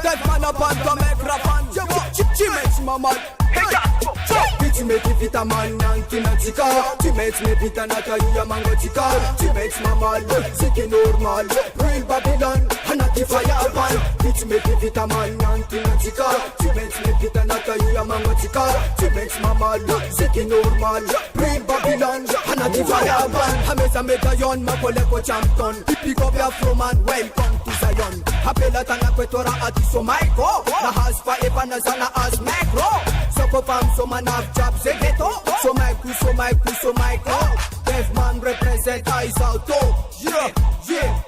Dev man up on the microphone. Tu mets ma mal. Tu mets vita man nantina tika. Tu mets me vita natalia mango tika. Tu mets ma mal. C'est qui normal. Real Babylon. Hanati fire ban. Tu mets vita man nantina tika. Tu mets me vita natalia mango tika. Tu mets ma mal. C'est qui normal. Real Babylon. Hanati fire ban. Hameza medaillon ma koleko champion. Pick up your flow man. Welcome to Zion. Apela tanga kwetora atiso maiko. Na haspa epana zana as macro. Soko pam so man have jobs se ghetto. So Michael. Dev man represent eyes out. Yeah.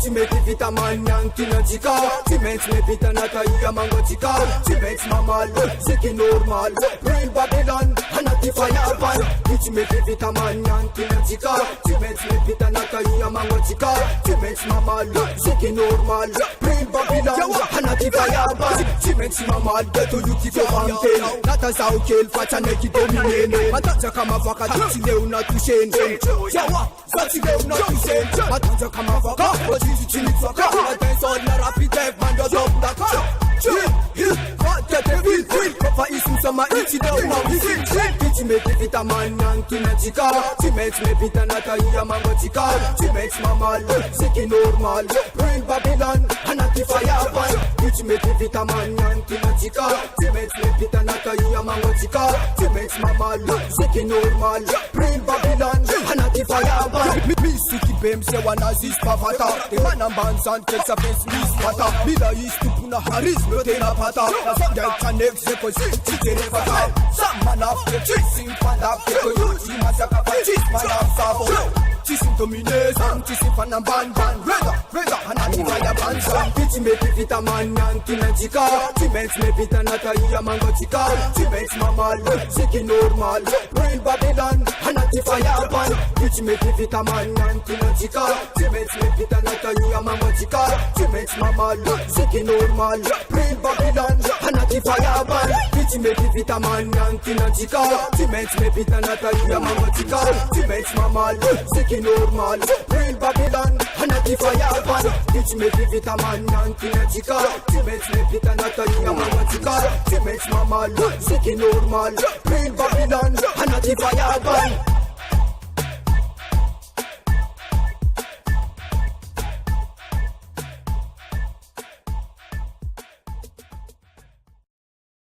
Tu mets vita man nantina tika. Tu mets me vita natalia mango tika. Tu mets ma mal. C'est qui normal. Real Babylon. Hanati fire ban. Tu mets vita man nantina tika. Tu mets me vita natalia mango tika. Tu mets ma mal. C'est qui normal. Real Babylon. Hanati fire ban. Tu mets ma mal. Ghetto you keep your mountain. Nata sao kill facha neki domine. Matanja kama vaka tutile una tushene. Jawa. Zatile una tushene. Matanja kama vaka. Chini fuck up, I dance on the rapid dev man does up the car. What get the feel? Papa is in some itchy down now. Tu mets vita man nantina tika. Tu mets me vita natalia mango tika. Tu mets ma mal, c'est qui normal. Real Babylon, Hanati fire ban. Tu mets vita man nantina tika. Tu mets me vita natalia mango tika. Tu mets ma mal, c'est qui normal. Real Babylon, Hanati fire ban. Me suki bem se wana zis pavata. The man and bands and takes a face miss pata. Bila is to puna haris no te na pata. Some del chanex zeko chite ne pata. Some man after chasing panda. Keko yuji masaka pa chis man af sabo. Chisim domination, chisim fan and ban. Reda, hanati fire ban. Tu mets vita man nantina tika. Tu mets me vita natalia mango tika. Tu mets ma mal, c'est qui normal. Real Babylon, hanati fire ban. Tu mets vita man nantina tika. Tu mets me vita natalia mango tika. Tu mets ma mal, c'est qui normal. Real Babylon, hanati fire ban. Tu mets vita man nantina tika. Tu mets me vita natalia mango tika. Tu mets ma mal, c'est qui normal. Real Babylon, hanati fire ban. Tu mets vita man nantina tika. Tu mets me vita natalia mango tika. Tu mets ma mal, c'est qui normal. Real Babylon, hanati fire ban.